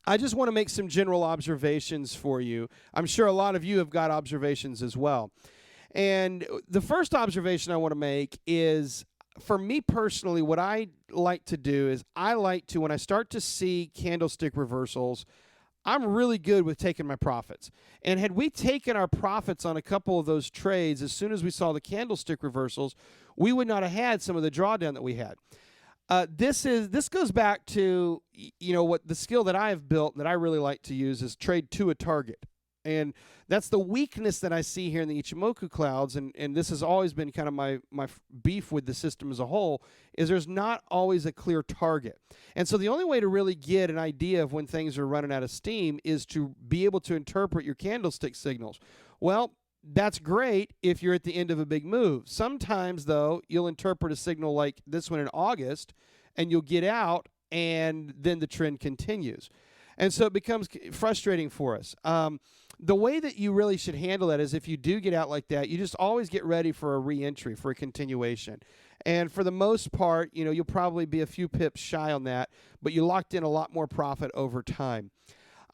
I just want to make some general observations for you. I'm sure a lot of you have got observations as well. And the first observation I want to make is, for me personally, what I like to do is I like to, when I start to see candlestick reversals, I'm really good with taking my profits. And had we taken our profits on a couple of those trades as soon as we saw the candlestick reversals, we would not have had some of the drawdown that we had. This goes back to, what the skill that I have built that I really like to use is trade to a target. And that's the weakness that I see here in the Ichimoku clouds, and this has always been kind of my beef with the system as a whole, is there's not always a clear target. And so the only way to really get an idea of when things are running out of steam is to be able to interpret your candlestick signals. Well, that's great if you're at the end of a big move. Sometimes, though, you'll interpret a signal like this one in August, and you'll get out, and then the trend continues. And so it becomes frustrating for us. The way that you really should handle that is if you do get out like that, you just always get ready for a re-entry, for a continuation. And for the most part, you'll probably be a few pips shy on that, but you locked in a lot more profit over time.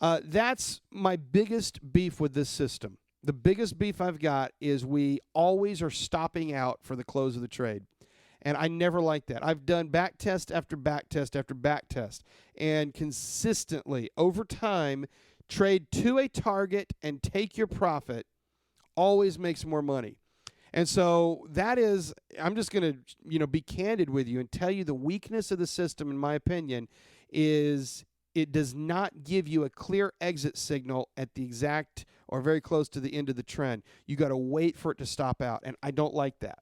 That's my biggest beef with this system. The biggest beef I've got is we always are stopping out for the close of the trade. And I never like that. I've done back test after back test after back test. And consistently, over time, trade to a target and take your profit always makes more money. And so that is, I'm just going to, be candid with you and tell you the weakness of the system, in my opinion, is it does not give you a clear exit signal at the exact or very close to the end of the trend. You got to wait for it to stop out. And I don't like that.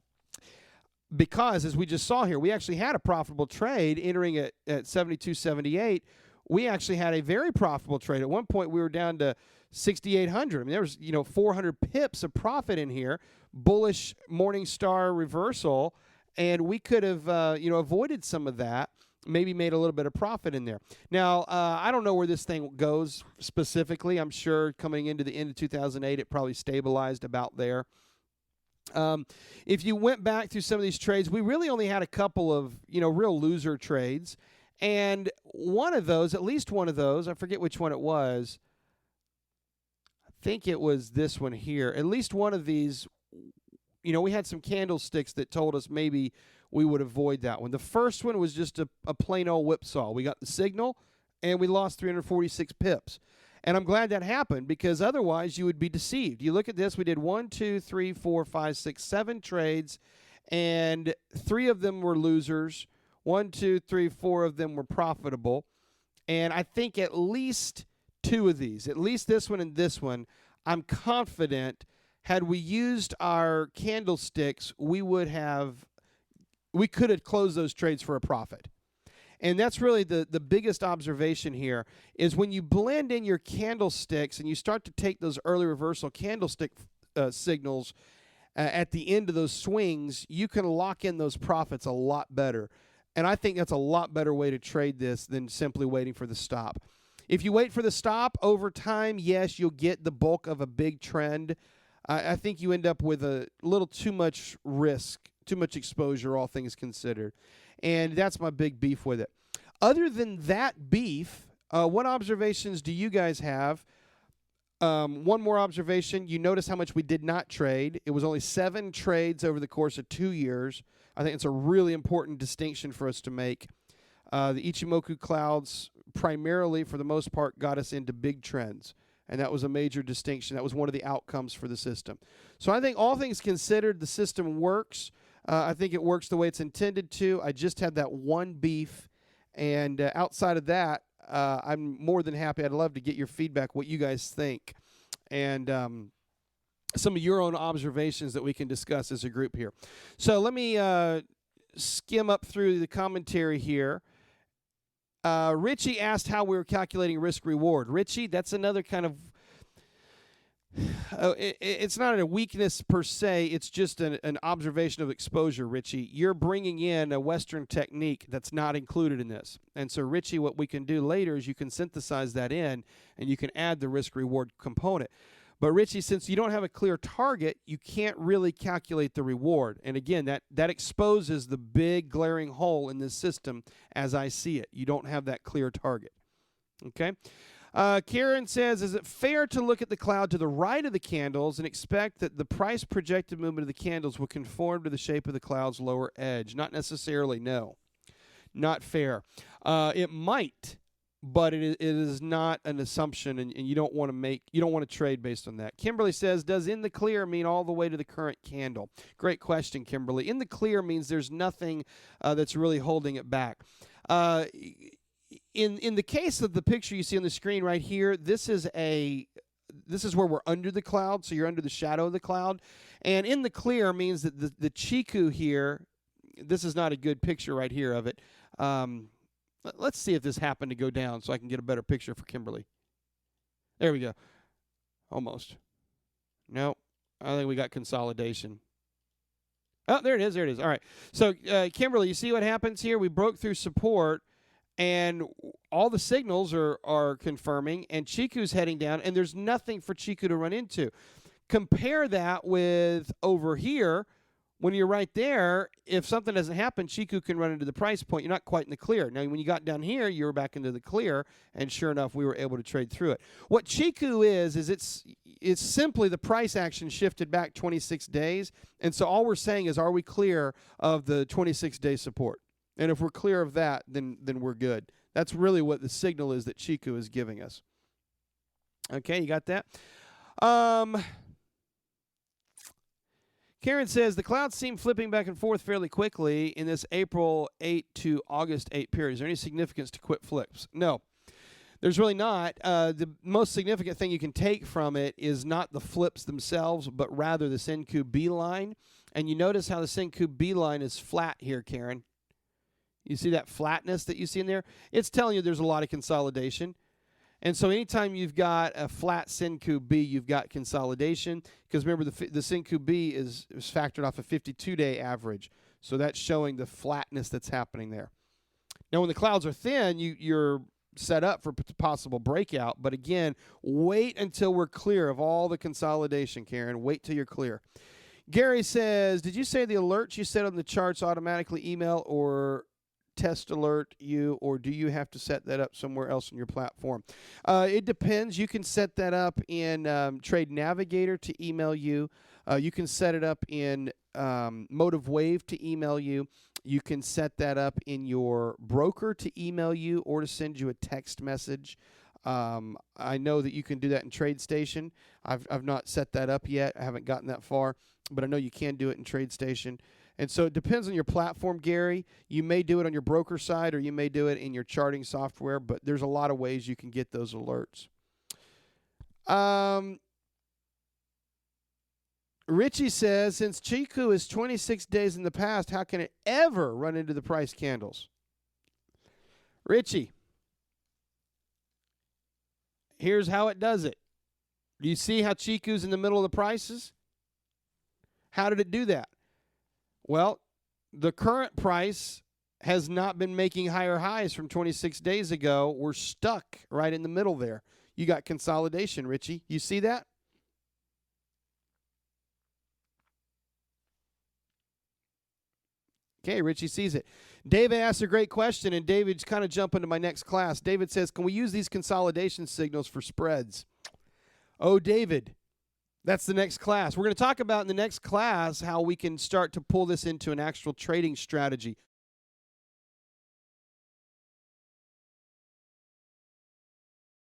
Because, as we just saw here, we actually had a profitable trade entering at 72.78. We actually had a very profitable trade. At one point, we were down to 6,800. I mean, there was 400 pips of profit in here, bullish Morningstar reversal, and we could have avoided some of that. Maybe made a little bit of profit in there. Now, I don't know where this thing goes specifically. I'm sure coming into the end of 2008, it probably stabilized about there. If you went back through some of these trades, we really only had a couple of, real loser trades. And one of those, at least one of those, I forget which one it was. I think it was this one here. At least one of these, we had some candlesticks that told us maybe we would avoid that one. The first one was just a plain old whipsaw. We got the signal, and we lost 346 pips. And I'm glad that happened, because otherwise you would be deceived. You look at this, we did 1, 2, 3, 4, 5, 6, 7 trades, and 3 of them were losers. 1, 2, 3, 4 of them were profitable. And I think at least 2 of these, at least this one and this one, I'm confident had we used our candlesticks, we could have closed those trades for a profit. And that's really the biggest observation here is when you blend in your candlesticks and you start to take those early reversal candlestick signals at the end of those swings, you can lock in those profits a lot better. And I think that's a lot better way to trade this than simply waiting for the stop. If you wait for the stop over time, yes, you'll get the bulk of a big trend. I think you end up with a little too much risk, too much exposure, all things considered. And that's my big beef with it. Other than that beef, what observations do you guys have? One more observation. You notice how much we did not trade. It was only 7 trades over the course of 2 years. I think it's a really important distinction for us to make. The Ichimoku clouds primarily, for the most part, got us into big trends. And that was a major distinction. That was one of the outcomes for the system. So I think all things considered, the system works. I think it works the way it's intended to. I just had that one beef. And outside of that, I'm more than happy. I'd love to get your feedback, what you guys think, and some of your own observations that we can discuss as a group here. So let me skim up through the commentary here. Richie asked how we were calculating risk-reward. Richie, that's another kind of it's not a weakness per se. It's just an observation of exposure, Richie. You're bringing in a Western technique that's not included in this. And so, Richie, what we can do later is you can synthesize that in, and you can add the risk-reward component. But, Richie, since you don't have a clear target, you can't really calculate the reward. And, again, that exposes the big glaring hole in this system as I see it. You don't have that clear target. Okay? Karen says, is it fair to look at the cloud to the right of the candles and expect that the price projected movement of the candles will conform to the shape of the cloud's lower edge? Not necessarily, no. Not fair. It might, but it is not an assumption, and you don't want to trade based on that. Kimberly says, does in the clear mean all the way to the current candle? Great question, Kimberly. In the clear means there's nothing that's really holding it back. In the case of the picture you see on the screen right here, this is where we're under the cloud, so you're under the shadow of the cloud. And in the clear means that the Chiku here, this is not a good picture right here of it. Let's see if this happened to go down so I can get a better picture for Kimberly. There we go. Almost. No, I think we got consolidation. Oh, there it is. There it is. All right. So, Kimberly, you see what happens here? We broke through support, and all the signals are confirming, and Chiku's heading down, and there's nothing for Chiku to run into. Compare that with over here. When you're right there, if something doesn't happen, Chiku can run into the price point. You're not quite in the clear. Now, when you got down here, you were back into the clear, and sure enough, we were able to trade through it. What Chiku is it's simply the price action shifted back 26 days, and so all we're saying is, are we clear of the 26-day support? And if we're clear of that, then we're good. That's really what the signal is that Chiku is giving us. Okay, you got that? Karen says, the clouds seem flipping back and forth fairly quickly in this April 8 to August 8 period. Is there any significance to quick flips? No, there's really not. The most significant thing you can take from it is not the flips themselves, but rather the Senkou B line. And you notice how the Senkou B line is flat here, Karen. You see that flatness that you see in there? It's telling you there's a lot of consolidation. And so anytime you've got a flat Senkou B, you've got consolidation. Because remember, the Senkou B is factored off a 52-day average. So that's showing the flatness that's happening there. Now, when the clouds are thin, you're set up for possible breakout. But again, wait until we're clear of all the consolidation, Karen. Wait till you're clear. Gary says, did you say the alerts you set on the charts automatically email or test alert you, or do you have to set that up somewhere else on your platform? It depends. You can set that up in Trade Navigator to email you. You can set it up in Motive Wave to email you. You can set that up in your broker to email you or to send you a text message. I know that you can do that in TradeStation. I've not set that up yet. I haven't gotten that far, but I know you can do it in TradeStation. And so it depends on your platform, Gary. You may do it on your broker side or you may do it in your charting software, but there's a lot of ways you can get those alerts. Richie says, since Chiku is 26 days in the past, how can it ever run into the price candles? Richie, here's how it does it. Do you see how Chiku's in the middle of the prices? How did it do that? Well, the current price has not been making higher highs from 26 days ago. We're stuck right in the middle there. You got consolidation, Richie. You see that? Okay, Richie sees it. David asked a great question, and David's kind of jumping to my next class. David says, can we use these consolidation signals for spreads? Oh, David. That's the next class. We're going to talk about in the next class how we can start to pull this into an actual trading strategy.